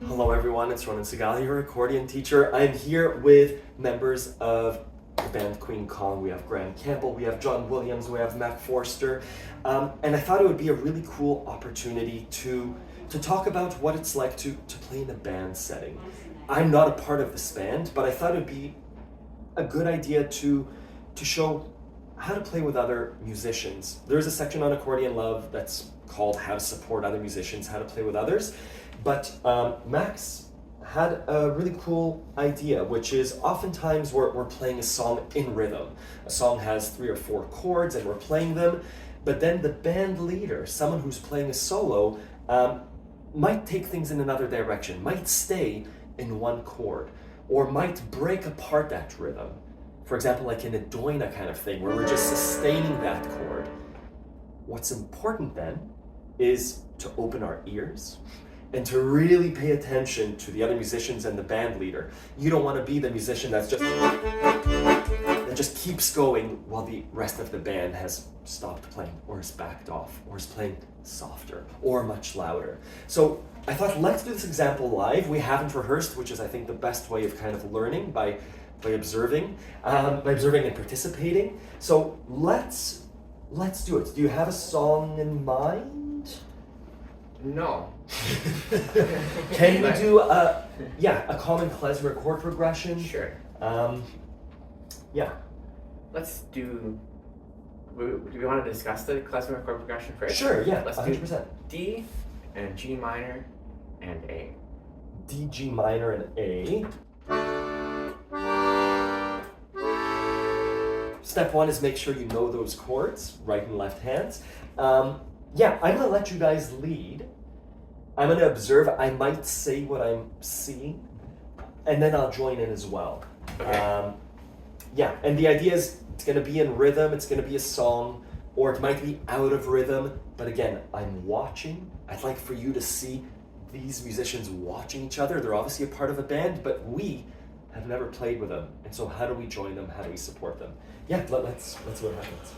Hello everyone, it's Ronan Segali, your accordion teacher. I'm here with members of the band Queen Kong. We have Graham Campbell, we have John Williams, we have Matt Forster. And I thought it would be a really cool opportunity to talk about what it's like to play in a band setting. I'm not a part of this band, but I thought it would be a good idea to show how to play with other musicians. There's a section on Accordion Love that's called How to Support Other Musicians, How to Play with Others. But Max had a really cool idea, which is oftentimes we're playing a song in rhythm. A song has 3 or 4 chords and we're playing them, but then the band leader, someone who's playing a solo, might take things in another direction, might stay in one chord, or might break apart that rhythm. For example, like in a doina kind of thing, where we're just sustaining that chord. What's important then is to open our ears and to really pay attention to the other musicians and the band leader. You don't want to be the musician that just keeps going while the rest of the band has stopped playing, or is backed off, or is playing softer, or much louder. So I thought, let's do this example live. We haven't rehearsed, which is I think the best way of kind of learning by observing and participating. So let's do it. Do you have a song in mind? No. Can we do a common klezmer chord progression? Sure. Yeah. Let's do. Do we want to discuss the klezmer chord progression first? Sure. Yeah. Let's 100%. do D and G minor and A. D, G minor, and A. Step 1 is make sure you know those chords, right and left hands. I'm gonna let you guys lead. I'm gonna observe. I might say what I'm seeing, and then I'll join in as well. Okay. And the idea is it's gonna be in rhythm, it's gonna be a song, or it might be out of rhythm, but again, I'm watching. I'd like for you to see these musicians watching each other. They're obviously a part of a band, but we have never played with them. And so how do we join them? How do we support them? Yeah, let's see what happens.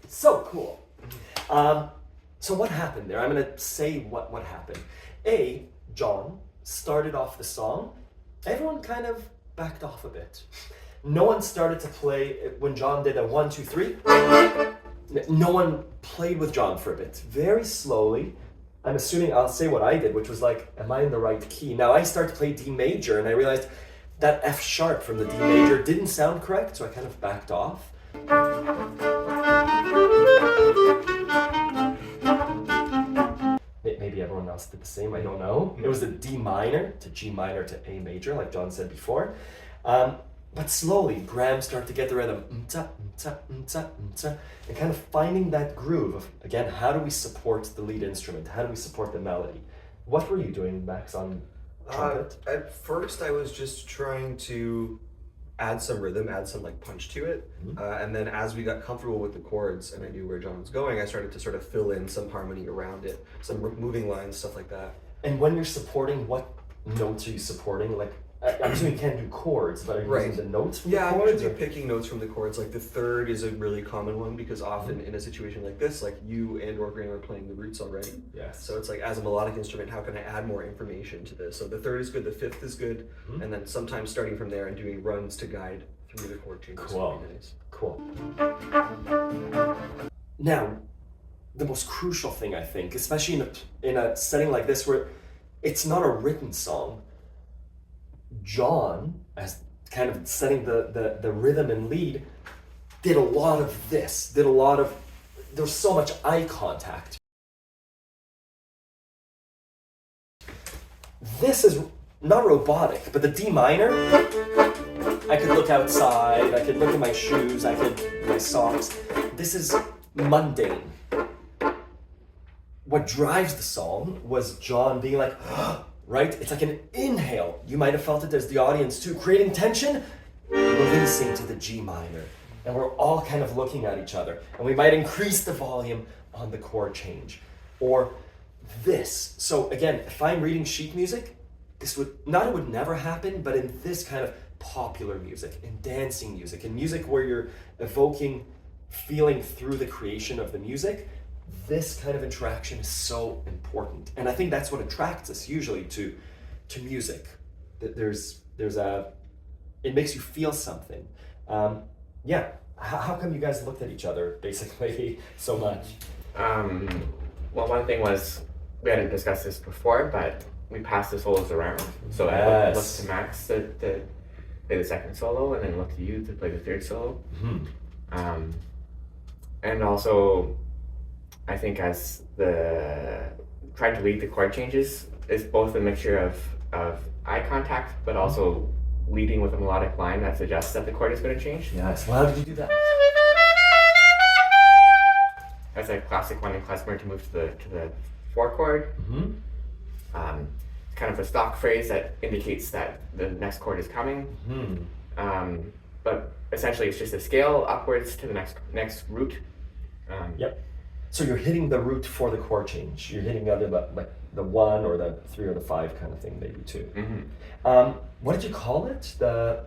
So cool. So what happened there? I'm gonna say what happened. John started off the song. Everyone kind of backed off a bit. No one started to play when John did a 1, 2, 3. No one played with John for a bit. Very slowly, I'm assuming I'll say what I did, which was like, am I in the right key? Now I start to play D major and I realized that F sharp from the D major didn't sound correct, so I kind of backed off. Maybe everyone else did the same, I don't know. It was a D minor to G minor to A major, like John said before. But slowly, Graham started to get the rhythm, and kind of finding that groove of, again, how do we support the lead instrument? How do we support the melody? What were you doing, Max, on trumpet? At first, I was just trying to add some rhythm, add some like punch to it. And then as we got comfortable with the chords and I knew where John was going, I started to sort of fill in some harmony around it, some moving lines, stuff like that. And when you're supporting, what notes are you supporting? Like, I'm assuming you can't do chords, but are you using the notes from the I'm chords? usually picking notes from the chords. Like the third is a really common one because often in a situation like this, like you and or Graham are playing the roots already. Yes. So it's like, as a melodic instrument, how can I add more information to this? So the third is good, the fifth is good, and then sometimes starting from there and doing runs to guide through the chord changes. Cool. Would be nice. Cool. Now, the most crucial thing, I think, especially in a setting like this where it's not a written song, John, as kind of setting the rhythm and lead, did a lot of this, there was so much eye contact. This is not robotic, but the D minor, I could look outside, I could look at my shoes, my socks. This is mundane. What drives the song was John being like, right? It's like an inhale. You might have felt it as the audience too, creating tension, releasing to the G minor. And we're all kind of looking at each other. And we might increase the volume on the chord change. Or this. So again, if I'm reading sheet music, this would never happen, but in this kind of popular music, in dancing music, in music where you're evoking feeling through the creation of the music, this kind of interaction is so important. And I think that's what attracts us usually to music. That it makes you feel something. How come you guys looked at each other basically so much? Well, one thing was, we hadn't discussed this before, but we passed the solos around. So I looked to Max to play the second solo, and then looked to you to play the third solo. And also, I think as trying to lead the chord changes is both a mixture of eye contact, but also leading with a melodic line that suggests that the chord is going to change. Yes. Well, how did you do that? That's a classic one in klezmer to move to the 4 chord. Kind of a stock phrase that indicates that the next chord is coming. But essentially, it's just a scale upwards to the next root. Yep. So you're hitting the root for the chord change. You're hitting either the 1 or the 3 or the 5 kind of thing, maybe too. What did you call it? A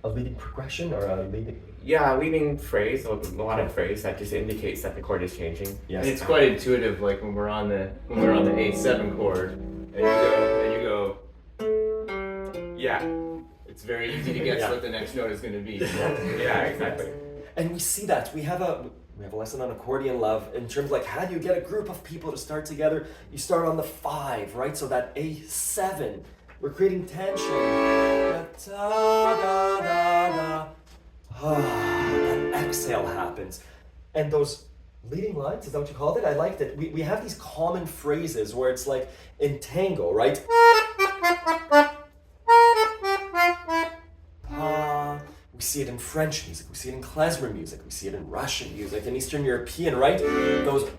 leading progression or a leading? Yeah, a leading phrase, a melodic phrase that just indicates that the chord is changing. Yes. And it's quite intuitive, like when we're on the A7 chord, and you go. Yeah. It's very easy to guess what the next note is going to be. Yeah, exactly. And we see that we have a lesson on Accordion Love in terms of like, how do you get a group of people to start together? You start on the 5, right? So that A7, we're creating tension. That exhale happens. And those leading lines, is that what you called it? I liked it. We have these common phrases where it's like in tango, right? We see it in French music, we see it in klezmer music, we see it in Russian music, in Eastern European, right? Those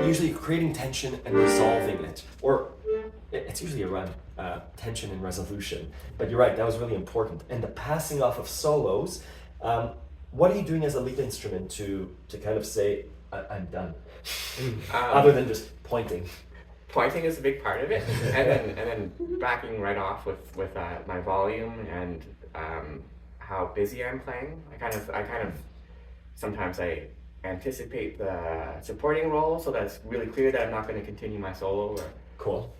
usually creating tension and resolving it. Or it's usually around tension and resolution. But you're right, that was really important. And the passing off of solos, what are you doing as a lead instrument to kind of say, I'm done? Other than just pointing. Pointing is a big part of it, and then backing right off with my volume and how busy I'm playing. I kind of sometimes I anticipate the supporting role, so that's really clear that I'm not going to continue my solo. Cool.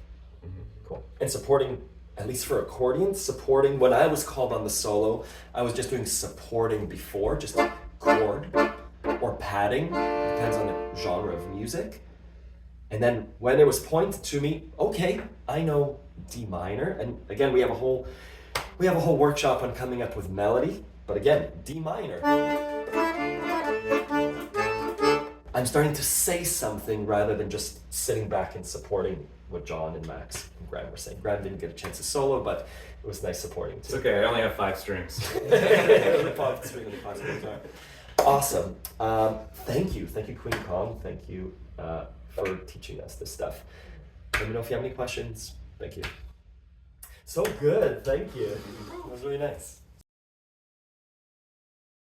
Cool. And supporting, at least for accordion, supporting, when I was called on the solo, I was just doing supporting before, just like chord or padding, depends on the genre of music. And then when it was pointed to me, okay, I know D minor, and again we have a whole workshop on coming up with melody, but again, D minor. I'm starting to say something rather than just sitting back and supporting what John and Max and Graham were saying. Graham didn't get a chance to solo, but it was nice supporting too. It's okay, I only have 5 strings. Awesome. Thank you, Queen Kong. Thank you for teaching us this stuff. Let me know if you have any questions. Thank you. So good, thank you. That was really nice.